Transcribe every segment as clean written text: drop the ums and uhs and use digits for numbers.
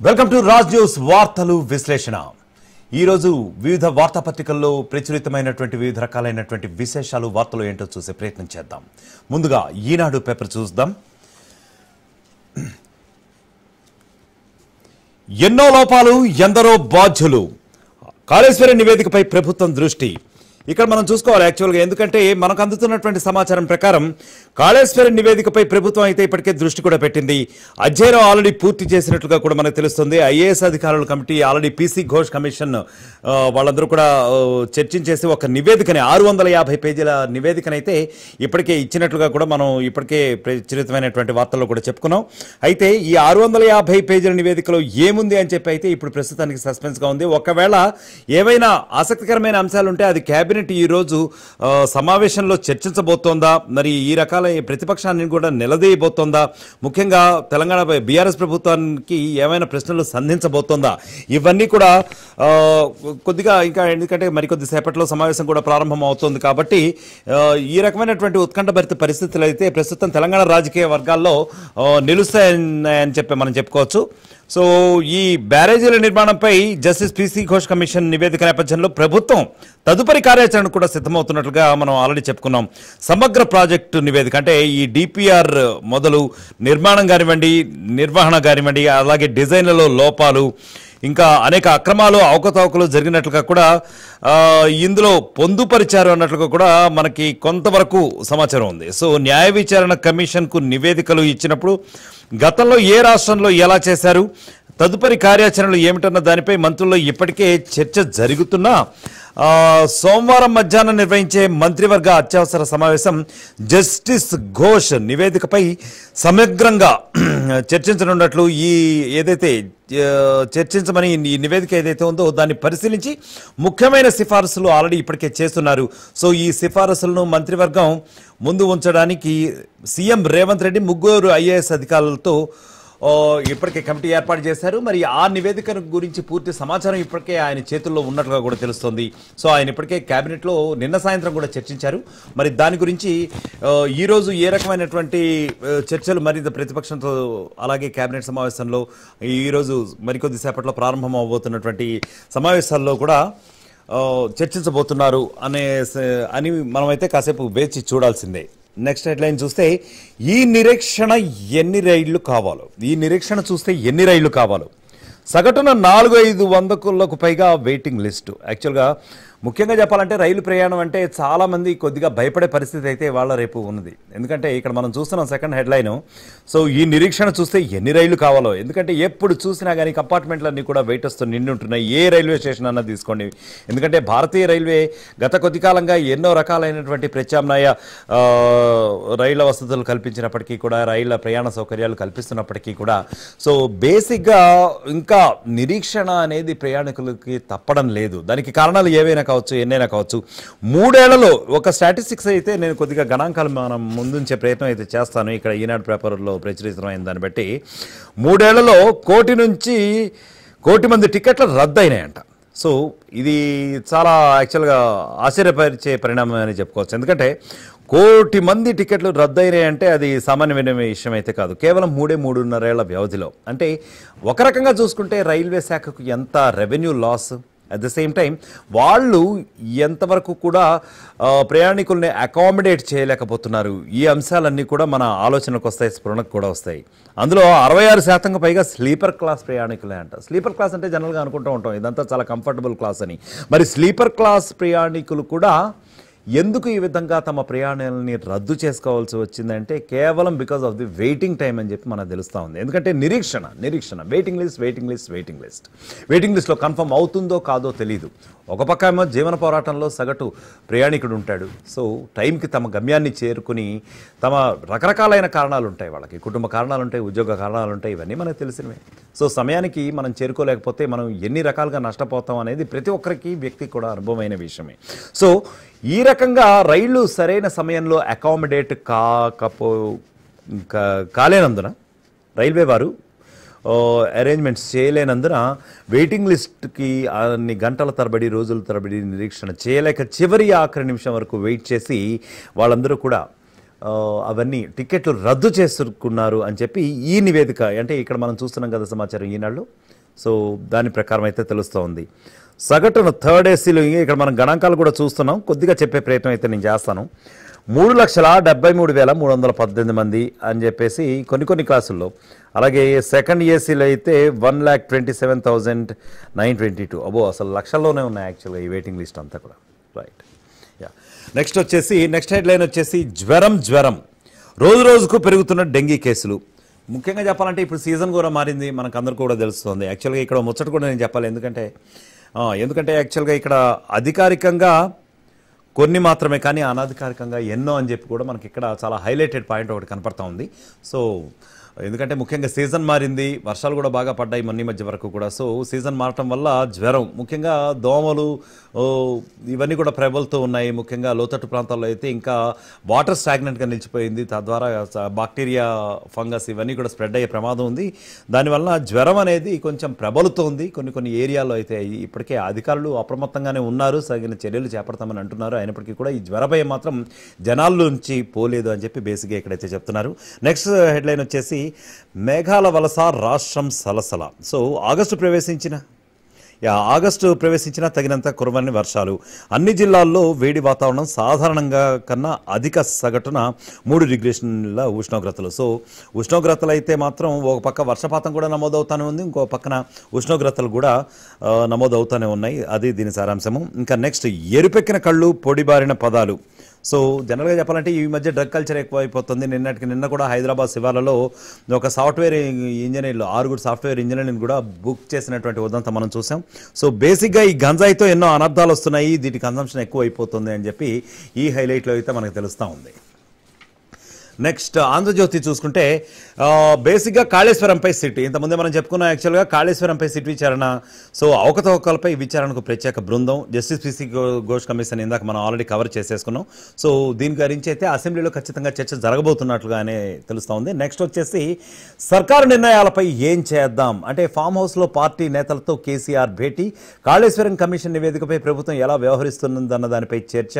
Welcome to Raj news వార్తలు విశ్లేషణ. ఈరోజు వివిధ వార్తాపత్రికల్లో ప్రచురితమైనటువంటి వివిధ రకాలైనటువంటి విశేషాలు వార్తలు ఏంటో చూసే ప్రయత్నం చేద్దాం. ముందుగా ఈనాడు పేపర్ చూద్దాం. ఎన్నో లోపాలు ఎందరో బాధ్యులు, కాళేశ్వరం నివేదికపై ప్రభుత్వం దృష్టి. ఇక్కడ మనం చూసుకోవాలి యాక్చువల్గా, ఎందుకంటే మనకు అందుతున్నటువంటి సమాచారం ప్రకారం కాళేశ్వరం నివేదికపై ప్రభుత్వం అయితే ఇప్పటికే దృష్టి కూడా పెట్టింది. అధ్యయనం ఆల్రెడీ పూర్తి చేసినట్లుగా కూడా మనకు తెలుస్తుంది. ఐఏఎస్ అధికారుల committee already PC Ghosh commission వాళ్ళందరూ కూడా చర్చించేసి ఒక నివేదికని 650 పేజీల నివేదికనైతే ఇప్పటికే ఇచ్చినట్లుగా కూడా మనం ఇప్పటికే ప్రచురితమైనటువంటి వార్తల్లో కూడా చెప్పుకున్నాం. అయితే ఈ 650 పేజీల నివేదికలో ఏముంది అని చెప్పి అయితే ఇప్పుడు ప్రస్తుతానికి సస్పెన్స్గా ఉంది. ఒకవేళ ఏవైనా ఆసక్తికరమైన అంశాలు ఉంటే అది కేబినెట్ ఈరోజు సమావేశంలో చర్చించబోతోందా, మరి ఈ రకాల ప్రతిపక్షాన్ని కూడా నిలదీయబోతోందా, ముఖ్యంగా తెలంగాణపై బీఆర్ఎస్ ప్రభుత్వానికి ఏమైనా ప్రశ్నలు సంధించబోతోందా, ఇవన్నీ కూడా కొద్దిగా ఇంకా, ఎందుకంటే మరికొద్ది సేపట్లో సమావేశం కూడా ప్రారంభం అవుతుంది కాబట్టి ఈ రకమైనటువంటి ఉత్కంఠభరిత పరిస్థితులు అయితే ప్రస్తుతం తెలంగాణ రాజకీయ వర్గాల్లో నిలుస్తాయని చెప్పి మనం చెప్పుకోవచ్చు. సో ఈ బ్యారేజీల నిర్మాణంపై జస్టిస్ పీసీ ఘోష్ కమిషన్ నివేదిక నేపథ్యంలో ప్రభుత్వం తదుపరి కార్యాచరణ కూడా సిద్ధమవుతున్నట్లుగా మనం ఆల్రెడీ చెప్పుకున్నాం. సమగ్ర ప్రాజెక్టు నివేదిక అంటే ఈ డిపిఆర్ మొదలు నిర్మాణం కానివ్వండి, నిర్వహణ కానివ్వండి, అలాగే డిజైన్లలో లోపాలు, ఇంకా అనేక అక్రమాలు అవకతవకలు జరిగినట్లుగా కూడా ఇందులో పొందుపరిచారు అన్నట్లుగా కూడా మనకి కొంతవరకు సమాచారం ఉంది. సో న్యాయ విచారణ కమిషన్కు నివేదికలు ఇచ్చినప్పుడు గతంలో ఏ రాష్ట్రంలో ఎలా చేశారు, తదుపరి కార్యాచరణలు ఏమిటన్న దానిపై మంత్రుల్లో ఇప్పటికే చర్చ జరుగుతున్నా సోమవారం మధ్యాహ్నం నిర్వహించే మంత్రివర్గ అత్యవసర సమావేశం జస్టిస్ ఘోష్ నివేదికపై సమగ్రంగా చర్చించనున్నట్లు ఏదైతే చర్చించమని ఈ నివేదిక ఏదైతే ఉందో దాన్ని పరిశీలించి ముఖ్యమైన సిఫారసులు ఆల్రెడీ ఇప్పటికే చేస్తున్నారు. సో ఈ సిఫారసులను మంత్రివర్గం ముందు ఉంచడానికి సీఎం రేవంత్ రెడ్డి ముగ్గురు ఐఏఎస్ అధికారులతో ఇప్పటికే కమిటీ ఏర్పాటు చేశారు. మరి ఆ నివేదిక గురించి పూర్తి సమాచారం ఇప్పటికే ఆయన చేతుల్లో ఉన్నట్లుగా కూడా తెలుస్తోంది. సో ఆయన ఇప్పటికే కేబినెట్లో నిన్న సాయంత్రం కూడా చర్చించారు. మరి దాని గురించి ఈరోజు ఏ రకమైనటువంటి చర్చలు మరింత ప్రతిపక్షంతో అలాగే కేబినెట్ సమావేశంలో ఈరోజు మరికొద్ది సేపట్లో ప్రారంభం అవబోతున్నటువంటి సమావేశాల్లో కూడా చర్చించబోతున్నారు అని మనమైతే కాసేపు వేచి చూడాల్సిందే. నెక్స్ట్ హెడ్లైన్ చూస్తే ఈ నిరీక్షణ చూస్తే ఎన్ని రైళ్లు కావాలో సగటున 400-500కు పైగా వెయిటింగ్ లిస్టు. యాక్చువల్గా ముఖ్యంగా చెప్పాలంటే రైలు ప్రయాణం అంటే చాలామంది కొద్దిగా భయపడే పరిస్థితి అయితే వాళ్ళ రేపు ఉన్నది. ఎందుకంటే ఇక్కడ మనం చూస్తున్నాం సెకండ్ హెడ్లైన్. సో ఈ నిరీక్షణ చూస్తే ఎన్ని రైళ్లు కావాలో, ఎందుకంటే ఎప్పుడు చూసినా కానీ కంపార్ట్మెంట్లన్నీ కూడా వెయిట్ వస్తూ నిండి ఉంటున్నాయి. ఏ రైల్వే స్టేషన్ అన్నా తీసుకోండి. ఎందుకంటే భారతీయ రైల్వే గత కొద్ది కాలంగా ఎన్నో రకాలైనటువంటి ప్రత్యామ్నాయ రైళ్ల వసతులు కల్పించినప్పటికీ కూడా, రైళ్ల ప్రయాణ సౌకర్యాలు కల్పిస్తున్నప్పటికీ కూడా సో బేసిక్గా ఇంకా నిరీక్షణ అనేది ప్రయాణికులకి తప్పడం లేదు. దానికి కారణాలు ఏవైనా కావచ్చు, ఎన్నైనా కావచ్చు. 3 ఏళ్లలో ఒక స్టాటిస్టిక్స్ అయితే నేను కొద్దిగా గణాంకాలు మనం ముందుంచే ప్రయత్నం అయితే చేస్తాను. ఇక్కడ ఈనాడు పేపర్లో ప్రచురితమైన దాన్ని బట్టి 3 ఏళ్లలో 1 నుంచి 1 మంది టికెట్లు రద్దయినాయంట. సో ఇది చాలా యాక్చువల్గా ఆశ్చర్యపరిచే పరిణామం అని చెప్పుకోవచ్చు. ఎందుకంటే 1 మంది టికెట్లు రద్దయినాయంటే అది సామాన్యమైన విషయం అయితే కాదు. కేవలం 3.5 ఏళ్ల వ్యవధిలో. అంటే ఒక రకంగా చూసుకుంటే రైల్వే శాఖకు ఎంత revenue loss, at the same time వాళ్ళు ఎంతవరకు కూడా ప్రయాణికుల్ని అకామిడేట్ చేయలేకపోతున్నారు. ఈ అంశాలన్నీ కూడా మన ఆలోచనకు వస్తాయి, స్ఫురణకు కూడా వస్తాయి. అందులో 66% పైగా స్లీపర్ క్లాస్ ప్రయాణికులే అంట. స్లీపర్ క్లాస్ అంటే జనరల్గా అనుకుంటూ ఉంటాం ఇదంతా చాలా కంఫర్టబుల్ క్లాస్ అని. మరి స్లీపర్ క్లాస్ ప్రయాణికులు కూడా ఎందుకు ఈ విధంగా తమ ప్రయాణాలని రద్దు చేసుకోవాల్సి వచ్చిందంటే కేవలం because of the waiting time అని చెప్పి మనకు తెలుస్తూ ఉంది. ఎందుకంటే నిరీక్షణ వెయిటింగ్ లిస్ట్లో కన్ఫర్మ్ అవుతుందో కాదో తెలియదు. ఒక పక్క ఏమో జీవన పోరాటంలో సగటు ప్రయాణికుడు ఉంటాడు. సో టైంకి తమ గమ్యాన్ని చేరుకుని తమ రకరకాలైన కారణాలు ఉంటాయి, వాళ్ళకి కుటుంబ కారణాలు ఉంటాయి, ఉద్యోగ కారణాలు ఉంటాయి, ఇవన్నీ మనకు తెలిసినవే. సో సమయానికి మనం చేరుకోలేకపోతే మనం ఎన్ని రకాలుగా నష్టపోతాం అనేది ప్రతి ఒక్కరికి వ్యక్తికి కూడా అనుభవమైన విషయమే. సో ఈ రకంగా రైళ్లు సరైన సమయంలో అకామిడేట్ కాలేనందున రైల్వే వారు అరేంజ్మెంట్స్ చేయలేనందున వెయిటింగ్ లిస్ట్కి అన్ని గంటల తరబడి, రోజుల తరబడి నిరీక్షణ చేయలేక ఆఖరి నిమిషం వరకు వెయిట్ చేసి వాళ్ళందరూ కూడా అవన్నీ టికెట్లు రద్దు చేసుకున్నారు అని చెప్పి ఈ నివేదిక అంటే ఇక్కడ మనం చూస్తున్నాం కదా సమాచారం ఈనాళ్ళు. సో దాని ప్రకారం అయితే తెలుస్తోంది. సగటున థర్డ్ ఏసీలో ఇక్కడ మనం గణాంకాలు కూడా చూస్తున్నాం, కొద్దిగా చెప్పే ప్రయత్నం అయితే నేను చేస్తాను. 3,73,318 మంది అని చెప్పేసి కొన్ని క్లాసుల్లో. అలాగే సెకండ్ ఏసీలో అయితే 1,27,922. అబ్బో అసలు లక్షల్లోనే ఉన్నాయి యాక్చువల్గా ఈ వెయిటింగ్ లిస్ట్ అంతా కూడా. Right, yeah. నెక్స్ట్ హెడ్లైన్ వచ్చేసి జ్వరం రోజు రోజుకు పెరుగుతున్న డెంగీ కేసులు. ముఖ్యంగా చెప్పాలంటే ఇప్పుడు సీజన్ కూడా మారింది, మనకు అందరికీ కూడా తెలుస్తుంది. యాక్చువల్గా ఇక్కడ ముచ్చట కూడా నేను చెప్పాలి, ఎందుకంటే యాక్చువల్గా ఇక్కడ అధికారికంగా కొన్ని మాత్రమే కానీ అనధికారికంగా ఎన్నో అని చెప్పి కూడా మనకి ఇక్కడ చాలా హైలైటెడ్ పాయింట్ ఒకటి కనపడతా ఉంది. సో ఎందుకంటే ముఖ్యంగా సీజన్ మారింది, వర్షాలు కూడా బాగా పడ్డాయి మొన్న మధ్య వరకు కూడా. సో సీజన్ మారటం వల్ల జ్వరం, ముఖ్యంగా దోమలు ఇవన్నీ కూడా ప్రబలుతూ ఉన్నాయి. ముఖ్యంగా లోతట్టు ప్రాంతాల్లో అయితే ఇంకా వాటర్ స్టాగ్నెంట్గా నిలిచిపోయింది, తద్వారా బాక్టీరియా, ఫంగస్ ఇవన్నీ కూడా స్ప్రెడ్ అయ్యే ప్రమాదం ఉంది. దానివల్ల జ్వరం అనేది కొంచెం ప్రబలుతోంది కొన్ని ఏరియాల్లో. అయితే ఇప్పటికే అధికారులు అప్రమత్తంగానే ఉన్నారు, తగిన చర్యలు చేపడతామని అంటున్నారు. అయినప్పటికీ కూడా ఈ జ్వర భయం మాత్రం జనాల నుంచి పోలేదు అని చెప్పి బేసిక్గా ఇక్కడైతే చెప్తున్నారు. నెక్స్ట్ హెడ్లైన్ వచ్చేసి మేఘాల వలస రాష్ట్రం సలసల. సో ఆగస్టు ప్రవేశించిన తగినంత కురవని వర్షాలు. అన్ని జిల్లాల్లో వేడి వాతావరణం, సాధారణంగా కన్నా అధిక సగటున 3 డిగ్రీల ఉష్ణోగ్రతలు. సో ఉష్ణోగ్రతలు అయితే మాత్రం ఒక పక్క వర్షపాతం కూడా నమోదవుతూనే ఉంది, ఇంకో పక్కన ఉష్ణోగ్రతలు కూడా నమోదవుతూనే ఉన్నాయి. అది దీని సారాంశము. ఇంకా నెక్స్ట్ ఎరుపెక్కిన కళ్ళు, పొడిబారిన పదాలు. సో జనరల్గా చెప్పాలంటే ఈ మధ్య డ్రగ్ కల్చర్ ఎక్కువైపోతుంది. నిన్న కూడా హైదరాబాద్ శివార్లలో ఒక సాఫ్ట్వేర్ ఇంజనీర్లు 6 సాఫ్ట్వేర్ ఇంజనీర్లను కూడా బుక్ చేసినటువంటి ఉదంతం మనం చూసాం. సో బేసిక్గా ఈ గంజాయితో ఎన్నో అనర్థాలు వస్తున్నాయి, దీని కన్సంప్షన్ ఎక్కువ అయిపోతుంది అని చెప్పి ఈ హైలైట్లో అయితే మనకు తెలుస్తూ ఉంది. నెక్స్ట్ ఆంధ్రజ్యోతి చూసుకుంటే బేసిక్గా కాళేశ్వరంపై సిట్. ఇంతకుముందే మనం చెప్పుకున్నాం యాక్చువల్గా కాళేశ్వరంపై సిట్ విచారణ. సో అవకతవకలపై విచారణకు ప్రత్యేక బృందం, జస్టిస్ పిసి ఘోష్ కమిషన్ ఇందాక మనం ఆల్రెడీ కవర్ చేసేసుకున్నాం. సో దీని గురించి అయితే అసెంబ్లీలో ఖచ్చితంగా చర్చ జరగబోతున్నట్లుగానే తెలుస్తూ ఉంది. నెక్స్ట్ వచ్చేసి సర్కారు నిర్ణయాలపై ఏం చేద్దాం అంటే ఫామ్ హౌస్లో పార్టీ నేతలతో కేసీఆర్ భేటీ, కాళేశ్వరం కమిషన్ నివేదికపై ప్రభుత్వం ఎలా వ్యవహరిస్తుందన్న దానిపై చర్చ,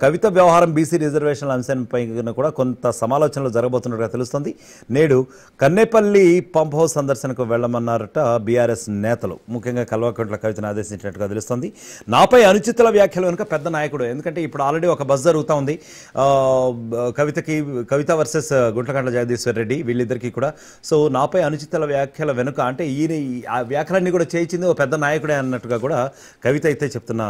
కవిత వ్యవహారం, బీసీ రిజర్వేషన్ల అంశంపై కూడా కొంత సమాలోచనలు జరగబోతున్నట్టుగా తెలుస్తుంది. నేడు కన్నేపల్లి పంప్ హౌస్ సందర్శనకు వెళ్లమన్నారట బీఆర్ఎస్ నేతలు, ముఖ్యంగా కల్వకుంట్ల కవితను ఆదేశించినట్టుగా తెలుస్తుంది. నాపై అనుచితుల వ్యాఖ్యలు కనుక పెద్ద నాయకుడు, ఎందుకంటే ఇప్పుడు ఆల్రెడీ ఒక బస్ జరుగుతూ ఉంది కవిత వర్సెస్ గుంట్లకండ్ల జగదీశ్వర్ రెడ్డి వీళ్ళిద్దరికీ కూడా. సో నాపై అనుచితుల వ్యాఖ్యల వెనుక అంటే ఈయన ఆ వ్యాఖ్యలన్నీ కూడా చేయించింది ఓ పెద్ద నాయకుడే అన్నట్టుగా కూడా కవిత అయితే చెప్తున్న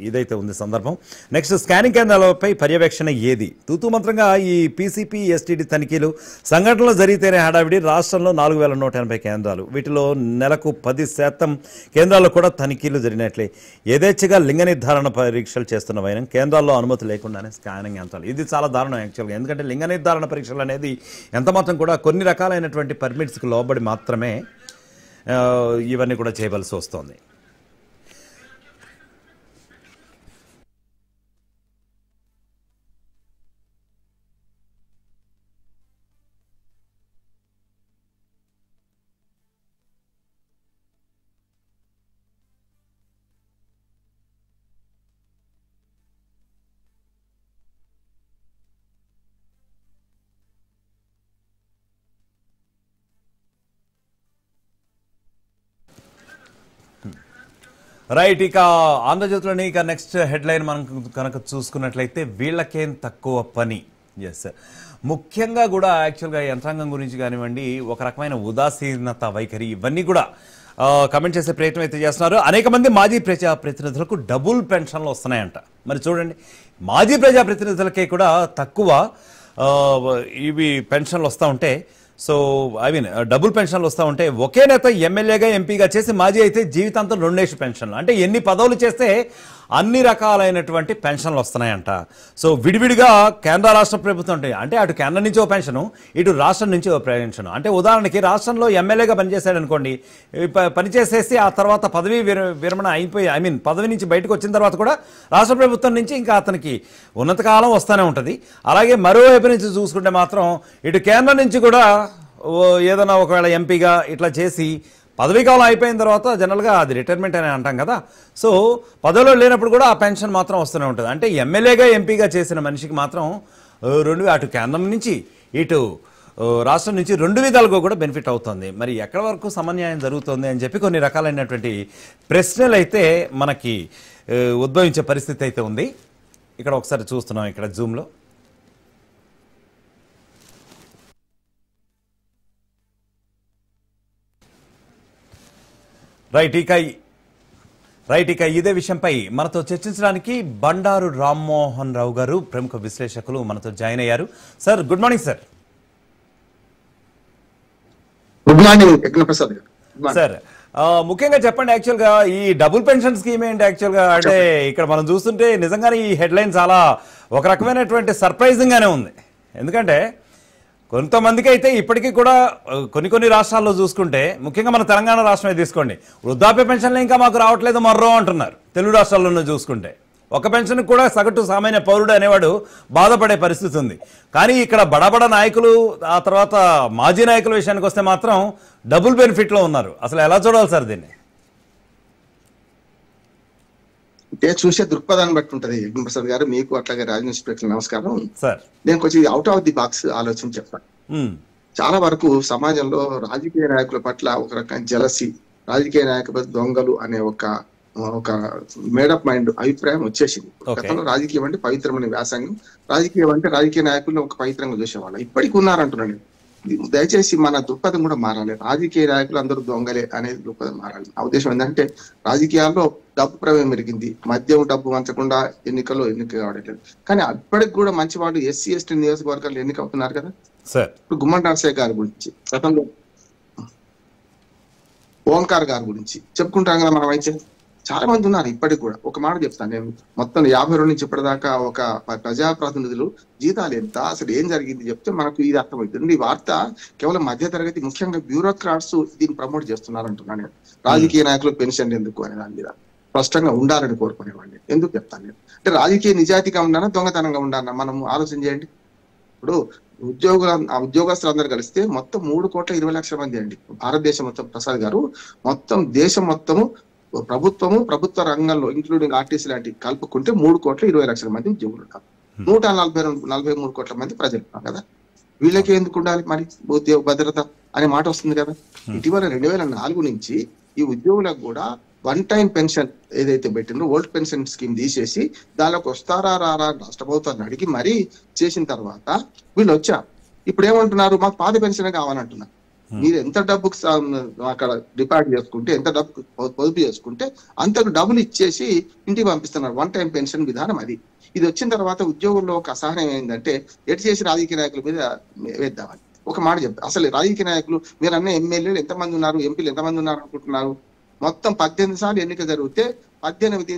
ఇదైతే ఉంది సందర్భం. నెక్స్ట్ స్కానింగ్ కేంద్రాలపై పర్యవేక్షణ ఏది? తూతూ మంత్రంగా ఈ పీసీపీ ఎస్టీడీ తనిఖీలు, సంఘటనలు జరిగితేనే హడావిడి. రాష్ట్రంలో 4,180 కేంద్రాలు, వీటిలో నెలకు 10% కేంద్రాల్లో కూడా తనిఖీలు జరిగినట్లే. యథేచ్ఛగా లింగ నిర్ధారణ పరీక్షలు చేస్తున్న వైనం, కేంద్రాల్లో అనుమతి లేకుండానే స్కానింగ్ యంత్రాలు. ఇది చాలా దారుణం యాక్చువల్గా, ఎందుకంటే లింగ నిర్ధారణ పరీక్షలు అనేది ఎంత మాత్రం కూడా కొన్ని రకాలైనటువంటి పర్మిట్స్కి లోబడి మాత్రమే ఇవన్నీ కూడా చేయవలసి వస్తుంది. రైట్, ఇక ఆంధ్రజ్యోతిలోని ఇక నెక్స్ట్ హెడ్లైన్ మనం కనుక చూసుకున్నట్లయితే వీళ్ళకేం తక్కువ పని. ఎస్, ముఖ్యంగా కూడా యాక్చువల్గా యంత్రాంగం గురించి కానివ్వండి, ఒక రకమైన ఉదాసీనత వైఖరి ఇవన్నీ కూడా కమెంట్ చేసే ప్రయత్నం అయితే చేస్తున్నారు. అనేక మంది మాజీ ప్రజాప్రతినిధులకు డబుల్ పెన్షన్లు వస్తున్నాయంట. మరి చూడండి, మాజీ ప్రజాప్రతినిధులకే కూడా తక్కువ ఇవి పెన్షన్లు వస్తూ ఉంటే, సో ఐ మీన్ డబుల్ పెన్షన్లు వస్తూ ఉంటే, ఒకే నేత ఎమ్మెల్యేగా ఎంపీగా చేసి మాజీ అయితే జీవితాంతం 2 పెన్షన్లు, అంటే ఎన్ని పదవులు చేస్తే అన్ని రకాలైనటువంటి పెన్షన్లు వస్తున్నాయంట. సో విడివిడిగా కేంద్ర రాష్ట్ర ప్రభుత్వం అంటే అటు కేంద్రం నుంచి ఓ పెన్షను, ఇటు రాష్ట్రం నుంచి ఓ పెన్షను. అంటే ఉదాహరణకి రాష్ట్రంలో ఎమ్మెల్యేగా పనిచేశాడు అనుకోండి, పనిచేసేసి ఆ తర్వాత పదవీ విరమణ అయిపోయి పదవి నుంచి బయటకు వచ్చిన తర్వాత కూడా రాష్ట్ర ప్రభుత్వం నుంచి ఇంకా అతనికి ఉన్నతకాలం వస్తూనే ఉంటుంది. అలాగే మరోవైపు నుంచి చూసుకుంటే మాత్రం ఇటు కేంద్రం నుంచి కూడా ఏదైనా ఒకవేళ ఎంపీగా ఇట్లా చేసి పదవీకాలం అయిపోయిన తర్వాత జనరల్గా అది రిటైర్మెంట్ అని అంటాం కదా. సో పదవిలో లేనప్పుడు కూడా ఆ పెన్షన్ మాత్రం వస్తూనే ఉంటుంది. అంటే ఎమ్మెల్యేగా ఎంపీగా చేసిన మనిషికి మాత్రం అటు కేంద్రం నుంచి ఇటు రాష్ట్రం నుంచి 2 విధాలుగా కూడా బెనిఫిట్ అవుతుంది. మరి ఎక్కడ వరకు సమన్యాయం జరుగుతుంది అని చెప్పి కొన్ని రకాలైనటువంటి ప్రశ్నలు అయితే మనకి ఉద్భవించే పరిస్థితి అయితే ఉంది. ఇక్కడ ఒకసారి చూస్తున్నాం ఇక్కడ జూమ్లో. రైట్ ఇక ఇదే విషయంపై మనతో చర్చించడానికి బండారు రామ్మోహన్ రావు గారు ప్రముఖ విశ్లేషకులు మనతో జాయిన్ అయ్యారు. Sir good morning sir. Good morning Yajnaprasad garu. Sir ముఖ్యంగా చెప్పండి, యాక్చువల్గా ఈ డబుల్ పెన్షన్ స్కీమ్ ఏంటి యాక్చువల్గా? అంటే ఇక్కడ మనం చూస్తుంటే నిజంగానే ఈ హెడ్లైన్ చాలా ఒక రకమైనటువంటి సర్ప్రైజింగ్ గానే ఉంది. ఎందుకంటే కొంతమందికి అయితే ఇప్పటికీ కూడా కొన్ని రాష్ట్రాల్లో చూసుకుంటే, ముఖ్యంగా మన తెలంగాణ రాష్ట్రమే తీసుకోండి, వృద్ధాప్య పెన్షన్లు ఇంకా మాకు రావట్లేదు మర్రో అంటున్నారు. తెలుగు రాష్ట్రాల్లోనే చూసుకుంటే ఒక పెన్షన్ కూడా సగటు సామాన్య పౌరుడు అనేవాడు బాధపడే పరిస్థితి ఉంది. కానీ ఇక్కడ బడబడ నాయకులు, ఆ తర్వాత మాజీ నాయకుల విషయానికి వస్తే మాత్రం డబుల్ బెనిఫిట్లో ఉన్నారు. అసలు ఎలా చూడాలి సార్ దీన్ని? అంటే చూసే దృక్పథాన్ని బట్టి ఉంటది యజ్ఞప్రసాద్ గారు. మీకు అట్లాగే రాజనీతి ప్రేక్షకులకు నమస్కారం సార్. నేను కొంచెం అవుట్ ఆఫ్ ది బాక్స్ ఆలోచన చెప్తాను. చాలా వరకు సమాజంలో రాజకీయ నాయకుల పట్ల ఒక రకమైన జలసి, రాజకీయ నాయకుల దొంగలు అనే ఒక మేడప్ మైండ్ అభిప్రాయం వచ్చేసింది. గతంలో రాజకీయం అంటే పవిత్రమైన వ్యాసంగం, రాజకీయం అంటే రాజకీయ నాయకులను ఒక పవిత్రంగా చూసేవాళ్ళు. ఇప్పటికి ఉన్నారంటున్నాను. దయచేసి మన దృక్పథం కూడా మారాలి. రాజకీయ నాయకులు అందరూ దొంగలే అనేది దృక్పథం మారాలి. నా ఉద్దేశం ఏంటంటే రాజకీయాల్లో డబ్బు ప్రమేయం పెరిగింది, మద్యం డబ్బు వంచకుండా ఎన్నిక కావట్లేదు. కానీ అప్పటికి కూడా మంచి వాళ్ళు ఎస్సీ ఎస్టీ నియోజకవర్గాలు ఎన్నిక అవుతున్నారు కదా. ఇప్పుడు గుమ్మడి నరసయ్య గారి గురించి, గతంలో ఓంకార్ గారి గురించి చెప్పుకుంటాం కదా మనం. అయితే చాలా మంది ఉన్నారు ఇప్పటికి కూడా. ఒక మాట చెప్తాను నేను, మొత్తం 52 నుంచి ఇప్పటిదాకా ఒక ప్రజాప్రతినిధులు జీతాలు ఎంత, అసలు ఏం జరిగింది చెప్తే మనకు ఇది అర్థమవుతుంది. ఈ వార్త కేవలం మధ్య తరగతి, ముఖ్యంగా బ్యూరోక్రాట్స్ దీన్ని ప్రమోట్ చేస్తున్నారు అంటున్నాను నేను. రాజకీయ నాయకులు పెన్షన్ ఎందుకు అనే దాని మీద స్పష్టంగా ఉండాలని కోరుకునేవాడిని. ఎందుకు చెప్తాను నేను అంటే, రాజకీయ నిజాయితీగా ఉండాలా, దొంగతనంగా ఉండాలా, మనం ఆలోచన చేయండి. ఇప్పుడు ఉద్యోగస్తులందరూ కలిస్తే మొత్తం 3,20,00,000 మంది అండి భారతదేశం మొత్తం. ప్రసాద్ గారు, మొత్తం దేశం మొత్తము ప్రభుత్వ రంగంలో ఇంక్లూడింగ్ ఆర్టీసీ లాంటి కలుపుకుంటే 3,20,00,000 మంది ఉద్యోగులు ఉన్నారు. 143 కోట్ల మంది ప్రజలు ఉన్నారు కదా. వీళ్ళకి ఎందుకు ఉండాలి మరి ఉద్యోగ భద్రత అనే మాట వస్తుంది కదా. ఇటీవల 2004 నుంచి ఈ ఉద్యోగులకు కూడా వన్ టైం పెన్షన్ ఏదైతే పెట్టిందో ఓల్డ్ పెన్షన్ స్కీమ్ తీసేసి దానిలోకి వస్తారా రారా రాష్ట్ర ప్రభుత్వాన్ని అడిగి మరీ చేసిన తర్వాత వీళ్ళు వచ్చారు. ఇప్పుడు ఏమంటున్నారు, మాకు పాత పెన్షన్ కావాలంటున్నారు. మీరు ఎంత డబ్బుకు అక్కడ డిపాజిట్ చేసుకుంటే, ఎంత డబ్బు పొదుపు చేసుకుంటే అంతకు డబ్బులు ఇచ్చేసి ఇంటికి పంపిస్తున్నారు. వన్ టైం పెన్షన్ విధానం అది. ఇది వచ్చిన తర్వాత ఉద్యోగుల్లో ఒక అసహనం ఏంటంటే, ఎటు చేసి రాజకీయ నాయకుల మీద వేద్దామని. ఒక మాట చెప్తా, అసలు రాజకీయ నాయకులు మీరు అన్న ఎమ్మెల్యేలు ఎంతమంది ఉన్నారు, ఎంపీలు ఎంతమంది ఉన్నారు అనుకుంటున్నారు? మొత్తం 18 సార్లు ఎన్నిక జరిగితే 18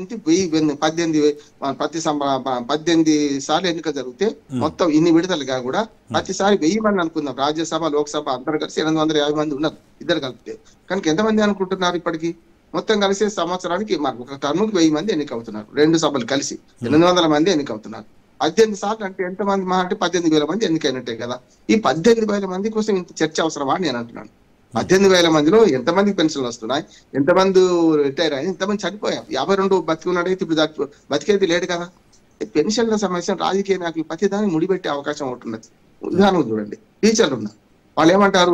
సార్లు ఎన్నిక జరిగితే మొత్తం ఇన్ని విడుదలుగా కూడా ప్రతిసారి 1000 మంది అనుకుందాం. రాజ్యసభ లోక్సభ అందరూ కలిసి 850 మంది ఉన్నారు ఇద్దరు కలిపితే. కనుక ఎంతమంది అనుకుంటున్నారు ఇప్పటికీ? మొత్తం కలిసే సంవత్సరానికి మనకు ఒక టర్ముకి 1000 మంది ఎన్నిక అవుతున్నారు. 2 సభలు కలిసి 800 మంది ఎన్నిక అవుతున్నారు. 18 సార్లు అంటే ఎంతమంది? మా అంటే 18,000 మంది ఎన్నికైనట్టే కదా. ఈ 18,000 మంది కోసం ఇంత చర్చ అవసరమా అని నేను అంటున్నాను. 18,000 మందిలో ఎంతమందికి పెన్షన్లు వస్తున్నాయి, ఎంతమంది రిటైర్ అయ్యి, ఎంతమంది చనిపోయారు? 52 బతికున్నాడైతే ఇప్పుడు బతికేది లేడు కదా. పెన్షన్ల సమస్య రాజకీయ నాయకులు ప్రతిదాన్ని ముడిపెట్టే అవకాశం ఉంటున్నది. ఉదాహరణ చూడండి, టీచర్లు ఉన్నారు, వాళ్ళు ఏమంటారు,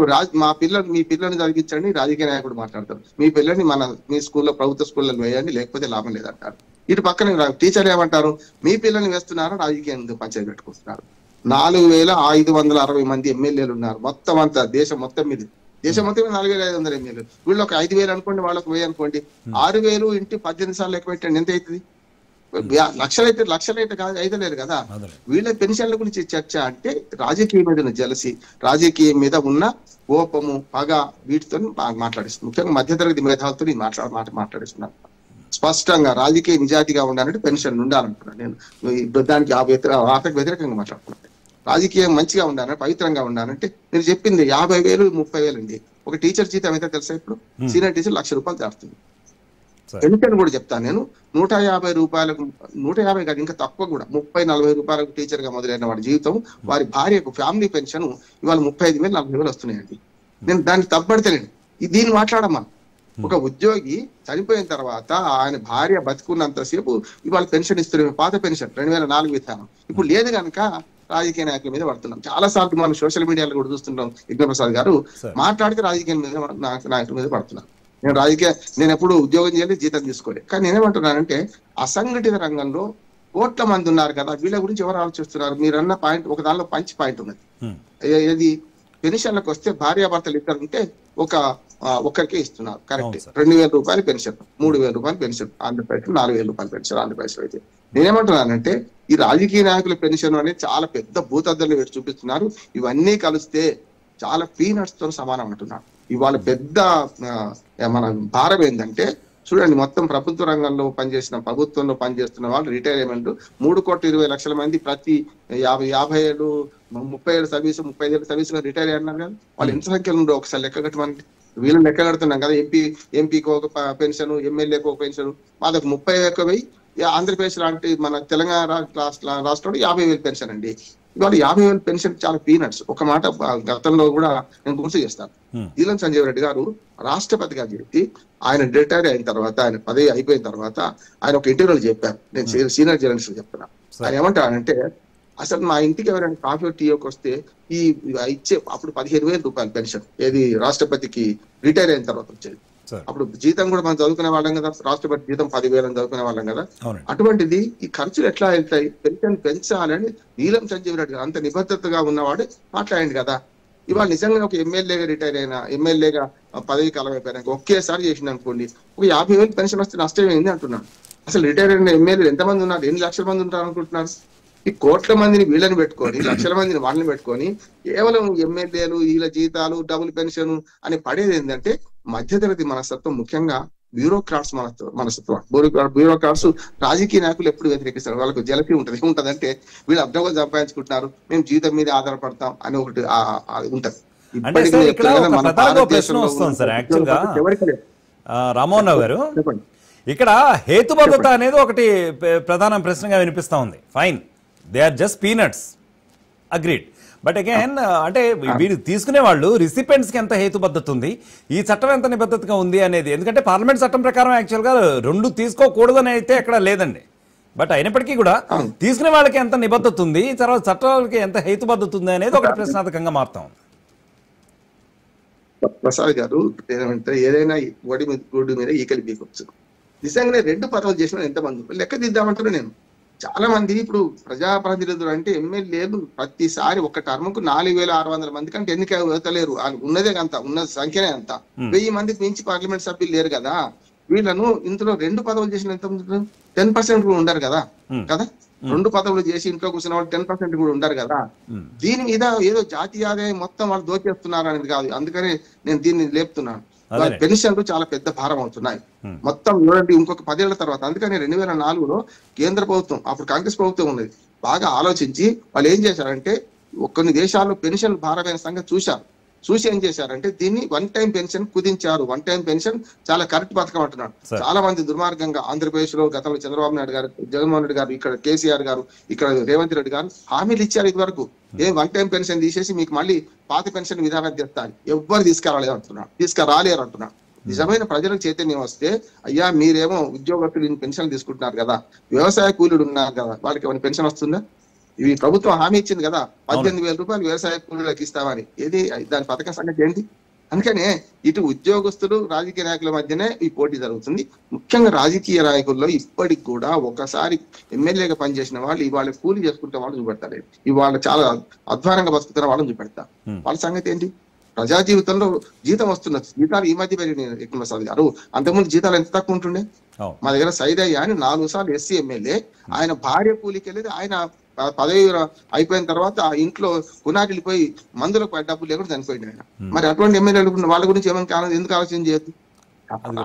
మీ పిల్లల్ని చదివించండి, రాజకీయ నాయకుడు మాట్లాడతారు. మీ పిల్లల్ని మీ స్కూల్లో, ప్రభుత్వ స్కూల్లో వేయండి, లేకపోతే లాభం లేదంటారు. ఇటు పక్కన టీచర్లు ఏమంటారు, మీ పిల్లల్ని వేస్తున్నారా, రాజకీయం పంచాయతీ పెట్టుకుంటున్నారు. 4,560 మంది ఎమ్మెల్యేలు ఉన్నారు మొత్తం అంతా దేశం మొత్తం మీద. 4,500 ఎమ్మెల్యేలు. వీళ్ళు ఒక 5,000 అనుకోండి, వాళ్ళకి 1000 అనుకోండి. 6,000 ఇంటి 18 సార్లు లెక్క పెట్టండి, ఎంత అవుతుంది? లక్షలైతే కాదు, అయితలేరు కదా. వీళ్ళ పెన్షన్ల గురించి చర్చ అంటే రాజకీయం మీద ఉన్న జలసి, రాజకీయం మీద ఉన్న కోపము, పగ, వీటితో మాట్లాడిస్తుంది. ముఖ్యంగా మధ్యతరగతి మేధావులతో మాట్లాడిస్తున్నాను. స్పష్టంగా రాజకీయ నిజాయితీగా ఉండాలంటే పెన్షన్ ఉండాలంటున్నాను నేను. దానికి వార్తకు వ్యతిరేకంగా మాట్లాడుతున్నాను. రాజకీయం మంచిగా ఉండాలని, పవిత్రంగా ఉండాలంటే మీరు చెప్పింది 50,000, 30,000 అండి. ఒక టీచర్ జీతం అయితే తెలుసా? ఇప్పుడు సీనియర్ టీచర్ 1,00,000 రూపాయలు దాటుతుంది. పెన్షన్ కూడా చెప్తాను నేను, 150 రూపాయలకు, 150 కాదు ఇంకా తక్కువ కూడా, 30-40 రూపాయలకు టీచర్ గా మొదలైన వాడి జీవితం, వారి భార్యకు ఫ్యామిలీ పెన్షన్ ఇవాళ 35,000, 40,000 వస్తున్నాయండి. నేను దాన్ని తప్పబడతలేను. దీన్ని మాట్లాడమ్మా. ఒక ఉద్యోగి చనిపోయిన తర్వాత ఆయన భార్య బతుకున్నంతసేపు ఇవాళ పెన్షన్ ఇస్తున్నారు. పాత పెన్షన్ 2004 విధానం ఇప్పుడు లేదు కనుక రాజకీయ నాయకుల మీద పడుతున్నాం. చాలా సార్లు మనం సోషల్ మీడియాలో కూడా చూస్తుంటాం. యజ్ఞప్రసాద్ గారు మాట్లాడితే రాజకీయ నాయకుల మీద పడుతున్నారు. నేను ఎప్పుడు ఉద్యోగం చేయలేదు, జీతం తీసుకోలేదు. కానీ నేనేమంటున్నానంటే అసంఘటిత రంగంలో కోట్ల మంది ఉన్నారు కదా, వీళ్ళ గురించి ఎవరు ఆలోచిస్తున్నారు? మీరన్న పాయింట్ ఒక దానిలో పంచి పాయింట్ ఉన్నది. ఏది పెన్షన్లకు వస్తే భార్యాభర్తలు ఇద్దరు ఉంటే ఒక్కరికే ఇస్తున్నారు. కరెక్ట్. 2,000 రూపాయలు పెన్షన్, 3,000 రూపాయలు పెన్షన్ ఆంధ్రప్రదేశ్, 4,000 రూపాయలు పెన్షన్ ఆంధ్రప్రదేశ్ అయితే. నేనేమంటున్నానంటే ఈ రాజకీయ నాయకుల పెన్షన్ అనేది చాలా పెద్ద భూతద్దలు పెట్టి చూపిస్తున్నారు. ఇవన్నీ కలిస్తే చాలా పీనట్స్ తో సమానం అంటున్నారు. ఇవాళ పెద్ద మన భారం ఏంటంటే చూడండి, మొత్తం ప్రభుత్వ రంగంలో ప్రభుత్వంలో పనిచేస్తున్న వాళ్ళు రిటైర్మెంట్ 3,20,00,000 మంది ప్రతి 50 ఏళ్ళు 30 ఏళ్ళ సర్వీసు 35 ఏళ్ళ సర్వీస్ రిటైర్ అయ్యారు కదా. వాళ్ళు ఎంత సంఖ్యలో ఉండో ఒకసారి లెక్క కట్టమని. వీళ్ళని లెక్క కడుతున్నాం కదా, ఎంపీకి ఒక పెన్షన్, ఎమ్మెల్యేకి ఒక పెన్షన్, మాదొక 30,000. ఆంధ్రప్రదేశ్ లాంటి మన తెలంగాణ రాష్ట్రంలో 50,000 పెన్షన్ అండి. ఇవాళ 50,000 పెన్షన్ చాలా పీనట్స్. ఒక మాట గతంలో కూడా నేను గుర్తు చేస్తాను. నీలం సంజీవ్ రెడ్డి గారు రాష్ట్రపతిగా చెప్పి ఆయన రిటైర్ అయిన తర్వాత, ఆయన పదవి అయిపోయిన తర్వాత ఆయన ఒక ఇంటర్వ్యూలో చెప్పారు. నేను సీనియర్ జర్నలిస్ట్ చెప్తున్నా. ఆయన ఏమంటారంటే అసలు మా ఇంటికి ఎవరైనా కాఫీ టీకి వస్తే ఈ ఇచ్చే అప్పుడు 15,000 రూపాయలు పెన్షన్ ఏది రాష్ట్రపతికి రిటైర్ అయిన తర్వాత వచ్చేది. అప్పుడు జీతం కూడా మనం చదువుకునే వాళ్ళం కదా, రాష్ట్రపతి జీతం 10,000 చదువుకునే వాళ్ళం కదా. అటువంటిది ఈ ఖర్చులు ఎట్లా వెళ్తాయి, పెన్షన్ పెంచాలని నీలం సంజీవ్ రెడ్డి గారు అంత నిబద్ధతగా ఉన్నవాడు మాట్లాడండి కదా. ఇవాళ నిజంగా ఒక ఎమ్మెల్యేగా రిటైర్ అయినా, ఎమ్మెల్యేగా పదవి కాలం అయిపోయినాక ఒకేసారి చేసింది అనుకోండి, ఒక 50,000 పెన్షన్ వస్తే నష్టం ఏంది అంటున్నాను. అసలు రిటైర్ అయిన ఎమ్మెల్యేలు ఎంతమంది ఉన్నారు, ఎన్ని లక్షల మంది ఉంటారు అనుకుంటున్నారు? ఈ కోట్ల మందిని వీళ్ళని పెట్టుకొని, లక్షల మందిని వాళ్ళని పెట్టుకొని కేవలం ఎమ్మెల్యేలు వీళ్ళ జీతాలు డబుల్ పెన్షన్ అని పడేది ఏంటంటే మధ్యతరగతి మనస్తత్వం, ముఖ్యంగా బ్యూరోక్రాట్స్ మనస్తత్వం. బ్యూరోక్రాట్స్ రాజకీయ నాయకులు ఎప్పుడు వ్యతిరేకిస్తారు. వాళ్ళకు జలపి ఉంటది. ఏముంటదంటే వీళ్ళు అడ్డగోలు సంపాదించుకుంటారు, మేము జీతం మీద ఆధారపడతాం అని ఒకటి ఉంటది. రామ్మోహన్ రావు గారు, ఇక్కడ హేతుబద్ధత అనేది ఒకటి ప్రధాన ప్రశ్నగా వినిపిస్తా ఉంది. Fine, they are just peanuts, agreed. But again అంటే వీరు తీసుకునే వాళ్ళు రిసిపెంట్స్ కి ఎంత హేతుబద్ధత ఉంది, ఈ చట్టం ఎంత నిబద్ధతగా ఉంది అనేది. ఎందుకంటే పార్లమెంట్ చట్టం ప్రకారం యాక్చువల్గా 2 తీసుకోకూడదని అయితే ఎక్కడ లేదండి. బట్ అయినప్పటికీ కూడా తీసుకునే వాళ్ళకి ఎంత నిబద్ధత ఉంది, తర్వాత చట్టాలకి ఎంత హేతుబద్ధత ఉంది అనేది ఒకటి ప్రశ్నార్థకంగా మారుతా ఉంది. ప్రసాద్ గారు ఏదైనా గుడి మీద ఈకలి పీకొచ్చు. నిజంగానే 2 పదవులు చేసిన ఎంతమంది లెక్క దిద్దామంటారు. నేను చాలా మంది ఇప్పుడు ప్రజాప్రతినిధులు అంటే ఎమ్మెల్యేలు ప్రతిసారి ఒక టర్మ్ కు 4,600 మంది కంటే ఎన్నిక వెళ్తలేరు. ఉన్నదే అంత, ఉన్న సంఖ్యనే అంత. 1000 మందికి మించి పార్లమెంట్ సభ్యులు లేరు కదా. వీళ్ళను ఇందులో 2 పదవులు చేసిన ఎంత 10% కూడా ఉండరు కదా. 2 పదవులు చేసి ఇంట్లో కూర్చున్న వాళ్ళు 10% కూడా ఉండరు కదా. దీని మీద ఏదో జాతీయ ఆదాయం మొత్తం వాళ్ళు దోచేస్తున్నారు అనేది కాదు. అందుకనే నేను దీన్ని లేపుతున్నాను. పెన్షన్లు చాలా పెద్ద భారం అవుతున్నాయి. మొత్తం చూడండి, ఇంకొక 10 ఏళ్ల తర్వాత, అందుకని 2004లో కేంద్ర ప్రభుత్వం, అప్పుడు కాంగ్రెస్ ప్రభుత్వం ఉన్నది, బాగా ఆలోచించి వాళ్ళు ఏం చేశారంటే కొన్ని దేశాల్లో పెన్షన్ భారమైన సంగతి చూసి ఏం చేశారంటే దీన్ని 1 టైం పెన్షన్ కుదించారు. 1 టైం పెన్షన్ చాలా కరెక్ట్ పథకం అంటున్నాడు. చాలా మంది దుర్మార్గంగా ఆంధ్రప్రదేశ్ లో గతంలో చంద్రబాబు నాయుడు గారు, జగన్మోహన్ రెడ్డి గారు, ఇక్కడ కేసీఆర్ గారు, ఇక్కడ రేవంత్ రెడ్డి గారు హామీలు ఇచ్చారు. ఇది వరకు 1 టైం పెన్షన్ తీసేసి మీకు మళ్ళీ పాత పెన్షన్ విధానం తెస్తాను, ఎవ్వరు తీసుకురాలేరు అంటున్నాడు. నిజమైన ప్రజలకు చైతన్యం వస్తే, అయ్యా మీరేమో ఉద్యోగస్తులు పెన్షన్ తీసుకుంటున్నారు కదా, వ్యవసాయ కూలీలు ఉన్నారు కదా, వాళ్ళకి ఏమైనా పెన్షన్ వస్తుందా? ఇవి ప్రభుత్వం హామీ ఇచ్చింది కదా, 18,000 రూపాయలు వ్యవసాయ కూలీలకు ఇస్తామని. ఏది దాని పథకం సంగతి ఏంటి? అందుకనే ఇటు ఉద్యోగస్తులు రాజకీయ నాయకుల మధ్యనే ఈ పోటీ జరుగుతుంది. ముఖ్యంగా రాజకీయ నాయకుల్లో ఇప్పటికి కూడా ఒకసారి ఎమ్మెల్యేగా పనిచేసిన వాళ్ళు ఇవాళ కూలీ చేసుకుంటే వాళ్ళు చూపెడతారు, ఇవాళ చాలా అధ్వానంగా బతుకుతున్న వాళ్ళని చూపెడతారు. వాళ్ళ సంగతి ఏంటి? ప్రజా జీవితంలో జీతం వస్తున్నది. జీతాలు ఈ మధ్య పెరిగినాయి. యజ్ఞప్రసాద్ గారు, అంతకుముందు జీతాలు ఎంత తక్కువ ఉంటుండే? మా దగ్గర సైదయ్య అని 4 సార్లు ఎస్సీ ఎమ్మెల్యే, ఆయన భార్య కూలికి వెళ్ళేది. ఆయన పదవి అయిపోయిన తర్వాత ఆ ఇంట్లో పునాది వెళ్ళిపోయి మందులకు డబ్బులు లేకుండా చనిపోయింది ఆయన. మరి అటువంటి ఎమ్మెల్యేలు వాళ్ళ గురించి ఏమైనా ఎందుకు ఆలోచన చేయొద్దు?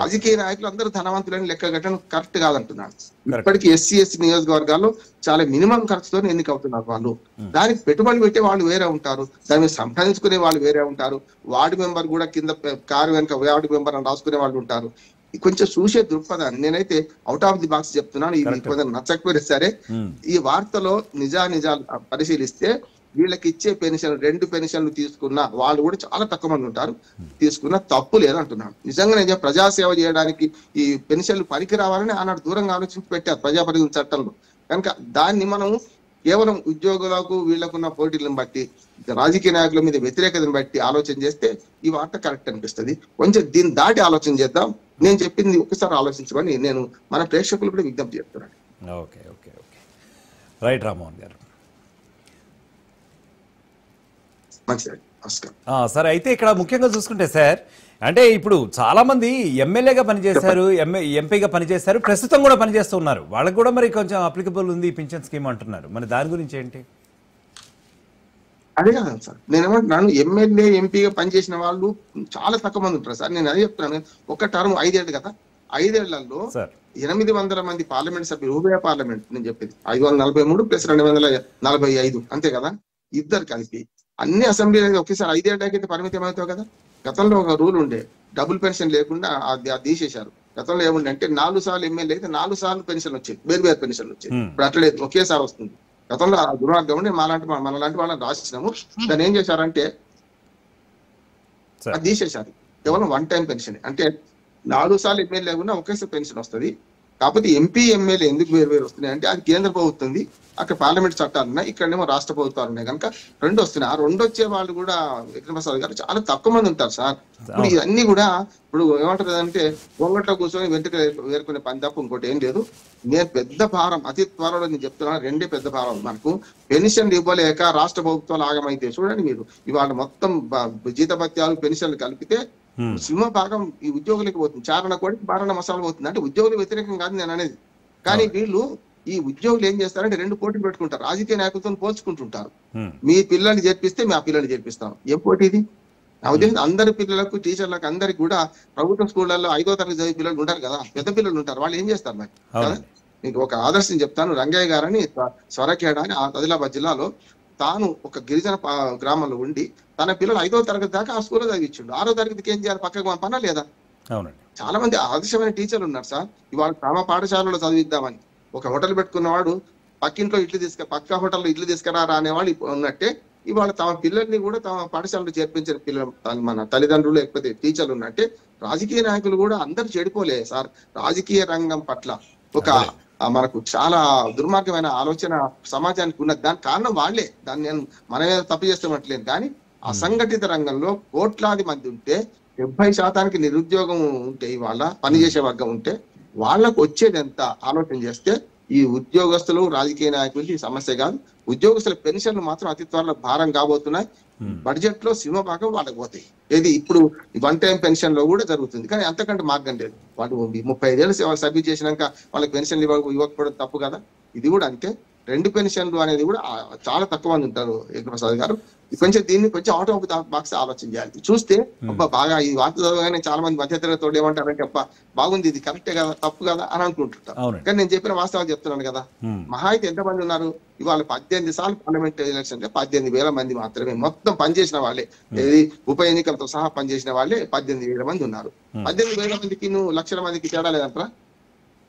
రాజకీయ నాయకులు అందరూ ధనవంతులని లెక్క కట్టడం కరెక్ట్ కాదంటున్నాను. ఇప్పటికీ ఎస్సీ నియోజకవర్గాల్లో చాలా మినిమం ఖర్చుతో ఎన్నిక అవుతున్నారు వాళ్ళు. దానికి పెట్టుబడి పెట్టే వాళ్ళు వేరే ఉంటారు, దాని మీద సంపాదించుకునే వాళ్ళు వేరే ఉంటారు, వార్డు మెంబర్ కూడా కింద కారు వెనుక వార్డు మెంబర్ అని రాసుకునే వాళ్ళు ఉంటారు. కొంచెం చూసే దృక్పథాన్ని నేనైతే అవుట్ ఆఫ్ ది బాక్స్ చెప్తున్నాను. ఇది కొంచెం నచ్చకపోయినా సరే ఈ వార్తలో నిజాలు పరిశీలిస్తే వీళ్ళకి ఇచ్చే పెన్షన్ 2 పెన్షన్లు తీసుకున్న వాళ్ళు కూడా చాలా తక్కువ మంది ఉంటారు. తీసుకున్న తప్పు లేదంటున్నాను. నిజంగా నేను ప్రజాసేవ చేయడానికి ఈ పెన్షన్లు పనికి రావాలని ఆనాడు దూరంగా ఆలోచించి పెట్టారు ప్రజాప్రతినిధుల చట్టంలో. కనుక దాన్ని మనం కేవలం ఉద్యోగులకు వీళ్ళకున్న పోటీలను బట్టి రాజకీయ నాయకుల మీద వ్యతిరేకతను బట్టి ఆలోచన చేస్తే ఈ వార్త కరెక్ట్ అనిపిస్తుంది. కొంచెం దీన్ని దాటి ఆలోచన చేద్దాం. నేను చెప్పింది ఒకసారి ఆలోచించమని నేను మన ప్రేక్షకులు కూడా విజ్ఞప్తి చేస్తున్నాను. Okay okay okay right Rammohan గారు. మంచిది, నమస్కారం. సరే, అయితే ఇక్కడ ముఖ్యంగా చూసుకుంటే సార్, అంటే ఇప్పుడు చాలా మంది ఎమ్మెల్యేగా పనిచేశారు, ఎంపీగా పనిచేశారు, ప్రస్తుతం కూడా పనిచేస్తూ ఉన్నారు. వాళ్ళకి కూడా మరి కొంచెం అప్లికబుల్ ఉంది పింఛన్ స్కీమ్ అంటున్నారు. మరి దాని గురించి ఏంటి? అదే కదా సార్, నేనేమంటున్నాను, ఎమ్మెల్యే ఎంపీగా పనిచేసిన వాళ్ళు చాలా తక్కువ మంది ఉంటారు సార్. నేను అదే చెప్తున్నాను, ఒక టర్మ్ 5 ఏళ్ళు కదా, 5 ఏళ్లలో 800 మంది పార్లమెంట్ సభ్యులు, ఉభయ పార్లమెంట్ నేను చెప్పేది 543 ప్లస్ 245 అంతే కదా, ఇద్దరు కలిపి అన్ని అసెంబ్లీ ఒకేసారి 5 ఏళ్ళకైతే పరిమితం అవుతావు కదా. గతంలో ఒక రూల్ ఉండే, డబుల్ పెన్షన్ లేకుండా అది తీసేశారు. గతంలో ఏముండే అంటే 4 సార్లు ఎమ్మెల్యే అయితే 4 సార్లు పెన్షన్ వచ్చేది, వేరు పెన్షన్లు వచ్చేది. ఇప్పుడు అట్లా ఒకేసారి వస్తుంది. గతంలో ఆ దుర్మార్గం ఉండే, మనలాంటి వాళ్ళని రాసినాము. దాన్ని ఏం చేశారంటే అది తీసేశారు. కేవలం 1 టైం పెన్షన్, అంటే 4 సార్లు ఎమ్మెల్యే లేకుండా ఒకేసారి పెన్షన్ వస్తుంది. కాకపోతే ఎంపీ ఎమ్మెల్యే ఎందుకు వేరు వస్తున్నాయి అంటే అది కేంద్ర ప్రభుత్వం, అక్కడ పార్లమెంట్ చట్టాలు ఉన్నాయి, ఇక్కడేమో రాష్ట్ర ప్రభుత్వాలు ఉన్నాయి కనుక 2 వస్తున్నాయి. ఆ 2 వచ్చే వాళ్ళు కూడా విక్రమప్రసాద్ గారు చాలా తక్కువ మంది ఉంటారు సార్. ఇప్పుడు ఇవన్నీ కూడా ఇప్పుడు ఏమంటారు అంటే గొంగట్లో కూర్చొని వెంట్రుక వేరుకునే పని తప్ప ఇంకోటి ఏం లేదు. నేను పెద్ద భారం, అతి త్వరలో నేను చెప్తున్నాను, 2 పెద్ద భారం మనకు. పెన్షన్లు ఇవ్వలేక రాష్ట్ర ప్రభుత్వాలు ఆగమైతే చూడండి మీరు, ఇవాళ మొత్తం జీతభత్యాలు పెన్షన్లు కలిపితే సింహ భాగం ఈ ఉద్యోగులకి పోతుంది. చారణ కోడికి బారణ మసాలా పోతుంది. అంటే ఉద్యోగులు వ్యతిరేకం కాదు నేను అనేది, కానీ వీళ్ళు ఈ ఉద్యోగులు ఏం చేస్తారంటే 2 పోటీలు పెట్టుకుంటారు, రాజకీయ నాయకులతో పోల్చుకుంటుంటారు. మీ పిల్లల్ని చేర్పిస్తే మా పిల్లల్ని చేర్పిస్తాం. ఏం పోటీ ఇది? నా ఉద్దేశం అందరి పిల్లలకు, టీచర్లకు, అందరికి కూడా ప్రభుత్వ స్కూళ్లలో 5వ తరగతి చదివే పిల్లలు ఉంటారు కదా, పెద్ద పిల్లలు ఉంటారు, వాళ్ళు ఏం చేస్తారు మరి కదా. మీకు ఒక ఆదర్శం చెప్తాను. రంగయ్య గారని స్వరఖేడ అని ఆదిలాబాద్ జిల్లాలో, తాను ఒక గిరిజన గ్రామంలో ఉండి తన పిల్లలు 5వ తరగతి దాకా ఆ స్కూల్లో చదివించిండు. 6వ తరగతికి ఏం చేయాలి, పక్కకు పంపనా లేదా? చాలా మంది ఆదర్శమైన టీచర్లు ఉన్నారు సార్. ఇవాళ తమ పాఠశాలలో చదివిద్దామని ఒక హోటల్ పెట్టుకున్నవాడు పక్కింట్లో పక్క హోటల్లో ఇడ్లు తీసుకురారా అనేవాళ్ళు ఉన్నట్టే, ఇవాళ తమ పిల్లల్ని కూడా తమ పాఠశాలలో చేర్పించిన పిల్లలు మన తల్లిదండ్రులు లేకపోతే టీచర్లు ఉన్నట్టే రాజకీయ నాయకులు కూడా అందరు చెడిపోలే సార్. రాజకీయ రంగం పట్ల ఒక మనకు చాలా దుర్మార్గమైన ఆలోచన సమాజానికి ఉన్నది. దానికి కారణం వాళ్లే. దాన్ని నేను మనమే తప్పు చేస్తామట్లేదు, కానీ అసంఘటిత రంగంలో కోట్లాది మంది ఉంటే 70% నిరుద్యోగం ఉంటే, ఇవాళ పనిచేసే వర్గం ఉంటే వాళ్ళకు వచ్చేది ఎంత ఆలోచన చేస్తే ఈ ఉద్యోగస్తులు రాజకీయ నాయకులకి ఈ సమస్య కాదు. ఉద్యోగస్తుల పెన్షన్లు మాత్రం అతి త్వరలో భారం కాబోతున్నాయి. బడ్జెట్ లో సింహభాగం వాళ్ళకి పోతాయి. ఏది ఇప్పుడు 1 టైం పెన్షన్ లో కూడా జరుగుతుంది, కానీ అంతకంటే మార్గం లేదు. వాళ్ళు 35 ఏళ్ళు సర్వీస్ చేసినాక వాళ్ళకి పెన్షన్లు ఇవ్వకపోవడం తప్పు కదా. ఇది కూడా అంతే. 2 పెన్షన్లు అనేది కూడా చాలా తక్కువ మంది ఉంటారు ప్రసాద్ గారు. కొంచెం దీన్ని కొంచెం అవుట్ ఆఫ్ ద బాక్స్ ఆలోచన చేయాలి. చూస్తే అబ్బా బాగా ఈ వార్త చదవగానే చాలా మంది మధ్యతరగతి ఏమంటారంటే అబ్బా బాగుంది, ఇది కరెక్టే కదా, తప్పు కదా అని అనుకుంటుంటారు. కానీ నేను చెప్పిన వాస్తవాలు చెప్తున్నాను కదా. మహా అయితే ఎంతమంది ఉన్నారు ఇవాళ? 18 సార్లు పార్లమెంట్ ఎలక్షన్ 18,000 మంది మాత్రమే మొత్తం పనిచేసిన వాళ్ళే, ఏది ఉప ఎన్నికలతో సహా పనిచేసిన వాళ్ళే 18,000 మంది ఉన్నారు. 18,000 మందికి నువ్వు లక్షల మందికి తేడా లేదంటారా?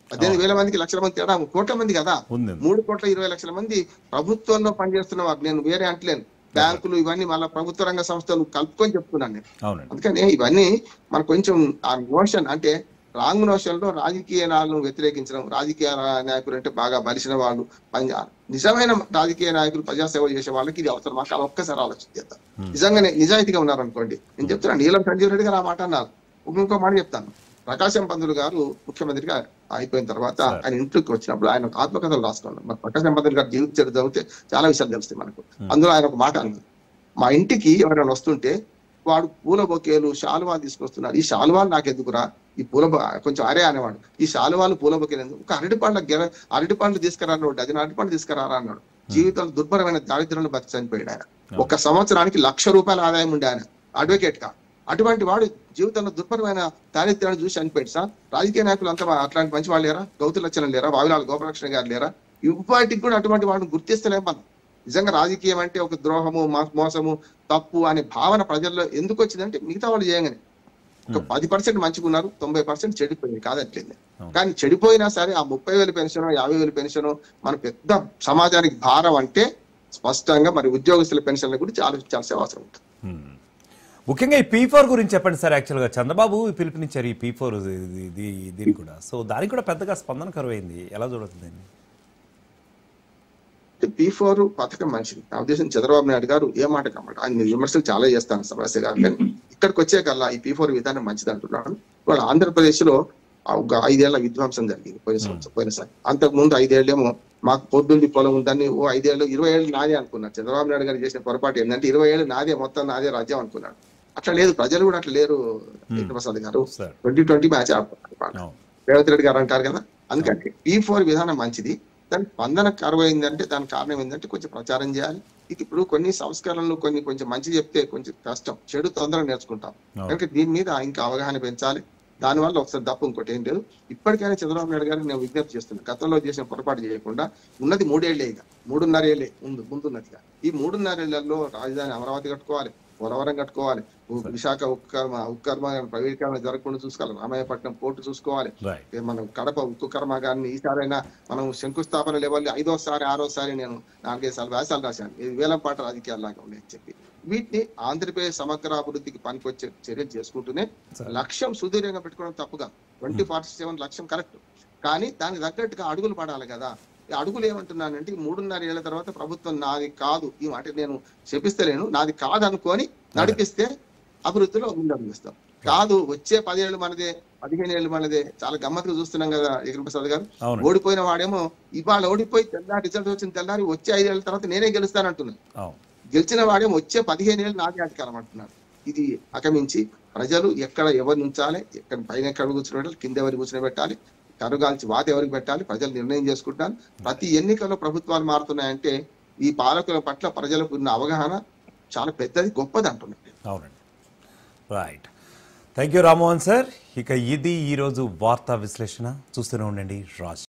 18,000 మందికి లక్షల మంది తేడా, కోట్ల మంది కదా. 3,20,00,000 మంది ప్రభుత్వంలో పనిచేస్తున్న వారు. నేను వేరే అంటలేను, బ్యాంకులు ఇవన్నీ మళ్ళీ ప్రభుత్వ రంగ సంస్థలు కలుపుకొని చెప్తున్నాను నేను. అందుకని ఇవన్నీ మనకు కొంచెం ఆ నోషన్ అంటే రాంగ్ నోషన్ లో రాజకీయ నాయకులను వ్యతిరేకించడం, రాజకీయ నాయకులు అంటే బాగా బలిసిన వాళ్ళు, నిజమైన రాజకీయ నాయకులు ప్రజాసేవ చేసే వాళ్ళకి ఇది అవసరం. మాకు ఒక్కసారి ఆలోచన చేద్దాం. నిజంగానే నిజాయితీగా ఉన్నారనుకోండి. నేను చెప్తున్నాను, నీలం సంజీవ్ రెడ్డి గారు ఆ మాట అన్నారు. ఇంకో మాట చెప్తాను. ప్రకాశం పంతులు గారు ముఖ్యమంత్రిగా అయిపోయిన తర్వాత ఆయన ఇంటికి వచ్చినప్పుడు ఆయన ఆత్మకథలు రాసుకున్నారు. మరి ప్రకాశం పంతులు గారు జీవిత చరిత్ర చదివితే చాలా విషయాలు తెలుస్తాయి మనకు. అందులో ఆయన ఒక మాట అన్నారు, మా ఇంటికి ఎవరైనా వస్తుంటే వాడు పూల బొకేలు శాలువాలు తీసుకొస్తున్నారు, ఈ శాలువాలు నాకెందుకురా, ఈ కొంచెం అరే అనేవాడు, ఈ శాలువాలు పూల బొకేలు ఎందుకు, ఒక అరటిపండ్లు తీసుకురాను, డజన్ అరటిపండ్లు తీసుకురారా అన్నాడు. జీవితంలో దుర్భరమైన దారిద్ర్యంలో బతికి చనిపోయాడు ఆయన. 1 సంవత్సరానికి ₹1,00,000 ఆదాయం ఉండే ఆయన అడ్వకేట్ గా. అటువంటి వాడు జీవితంలో దుర్భరమైన దారిద్ర్యాన్ని చూసి చనిపోయాడు సార్. రాజకీయ నాయకులు అంతా అట్లాంటి మంచి వాళ్ళు లేరా? గౌతు లక్షణం లేరా? వావిలాల గోపాలకృష్ణ గారు లేరా? ఇప్పటికి కూడా అటువంటి వాడిని గుర్తిస్తలేం మనం. నిజంగా రాజకీయం అంటే ఒక ద్రోహము, మోసము, తప్పు అనే భావన ప్రజల్లో ఎందుకు వచ్చిందంటే మిగతా వాళ్ళు చేయగానే ఒక 10% మంచిగున్నారు, 90% చెడిపోయింది కాదట్లేదు. కానీ చెడిపోయినా సరే ఆ 30,000 పెన్షన్, 50,000 పెన్షన్ మన పెద్ద సమాజానికి భారం అంటే స్పష్టంగా మరి ఉద్యోగస్తుల పెన్షన్ల గురించి ఆలోచించాల్సిన అవసరం ఉంటుంది. ముఖ్యంగా ఈ P4 గురించి చెప్పండి సార్. యాక్చువల్గా చంద్రబాబు పిలుపునిచ్చారు ఈ P4 దీనికి కూడా. సో దానికి కూడా పెద్దగా స్పందన కరువైంది. ఎలా చూడొచ్చు దీన్ని? P4 పథకం మంచిది. నా ఉద్దేశం చంద్రబాబు నాయుడు గారు ఏ మాట కమాట ఆయన విమర్శలు చాలా చేస్తాను సమస్య గారు, కానీ ఇక్కడికి వచ్చే కల్లా ఈ P4 విధానం మంచిది అంటున్నాను. ఇవాళ ఆంధ్రప్రదేశ్ లో ఒక 5 ఏళ్ల విధ్వంసం జరిగింది పోయినసారి. అంతకు ముందు 5 ఏళ్ళేమో మాకు పొద్దుంది పొలం ఉందని 5 ఏళ్ళు 20 ఏళ్ళు నాదే అనుకున్నారు. చంద్రబాబు నాయుడు గారు చేసిన పొరపాటు ఏంటంటే 20 ఏళ్ళు నాదే, మొత్తం నాదే రాజ్యం అనుకున్నాడు. అట్లా లేదు, ప్రజలు కూడా అట్లా లేరు ప్రసాద్ గారు. 2020 మ్యాచ్ ఆడుతున్నారు. రేవంత్ రెడ్డి గారు అంటారు కదా, అందుకంటే P4 విధానం మంచిది. దాని స్పందన కరువైందంటే దానికి కారణం ఏంటంటే కొంచెం ప్రచారం చేయాలి. ఇప్పుడు కొన్ని సంస్కరణలు కొంచెం మంచి చెప్తే కొంచెం కష్టం, చెడు తొందరగా నేర్చుకుంటాం. కనుక దీని మీద ఇంకా అవగాహన పెంచాలి. దానివల్ల ఒకసారి తప్పు ఇంకోటి ఏం లేదు. ఇప్పటికైనా చంద్రబాబు నాయుడు గారికి నేను విజ్ఞప్తి చేస్తున్నాను, గతంలో చేసిన పొరపాటు చేయకుండా ఉన్నది 3 ఏళ్లే, ఇక 3.5 ఏళ్లే ముందున్నదిగా. ఈ 3.5 ఏళ్లలో రాజధాని అమరావతి కట్టుకోవాలి, పోలవరం కట్టుకోవాలి, విశాఖ ఉక్కు కర్మాగారం ప్రైవేటీకరణ జరగకుండా చూసుకోవాలి, రామాయపట్నం పోర్టు చూసుకోవాలి, మనం కడప ఉక్కు కర్మాగారాన్ని ఈసారైనా మనం శంకుస్థాపన లెవెల్ 5వ సారి 6వ సారి నేను 4-5 సార్లు వ్యాసాలు రాశాను, ఇది వేలంపాట రాజకీయాల్లాగా ఉన్నాయని చెప్పి. వీటిని ఆంధ్రప్రదేశ్ సమగ్ర అభివృద్ధికి పనికొచ్చే చర్యలు చేసుకుంటూనే లక్ష్యం సుదీర్ఘంగా పెట్టుకోవడం తప్పుగా. 2047 లక్ష్యం కరెక్ట్, కానీ దానికి తగ్గట్టుగా అడుగులు పడాలి కదా. ఈ అడుగులు ఏమంటున్నానంటే 3.5 ఏళ్ల తర్వాత ప్రభుత్వం నాది కాదు, ఈ మాట నేను చెప్పిస్తలేను, నాది కాదు అనుకొని నడిపిస్తే అభివృద్ధిలో ముందడుగుస్తాం. కాదు వచ్చే 10 ఏళ్ళు మనదే, 15 ఏళ్ళు మనదే. చాలా గమ్మత్తుగా చూస్తున్నాం కదా జగన్ ప్రసాద్ గారు. ఓడిపోయిన వాడేమో ఇవాళ ఓడిపోయి తెల్లారి రిజల్ట్ వచ్చిన తెల్లారి వచ్చే 5 ఏళ్ల తర్వాత నేనే గెలుస్తానంటున్నాను. గెలిచిన వాడేమో వచ్చే 15 ఏళ్ళు నాకే అధికారం అంటున్నారు. ఇది అకమించి ప్రజలు ఎక్కడ ఎవరిని ఉంచాలి, ఎక్కడ పైన ఎక్కడ కూర్చుని కింద ఎవరికి కూర్చుని పెట్టాలి, కరుగాల్చి వాత ఎవరికి పెట్టాలి, ప్రజలు నిర్ణయం చేసుకుంటారు. ప్రతి ఎన్నికల్లో ప్రభుత్వాలు మారుతున్నాయంటే ఈ పాలకుల పట్ల ప్రజలకు ఉన్న అవగాహన చాలా పెద్దది, గొప్పది అంటున్నారు. అవునండి, right. Thank you Rammohan sir. ఇక ఇది ఈరోజు వార్తా విశ్లేషణ. చూస్తూనే ఉండండి రాజ్.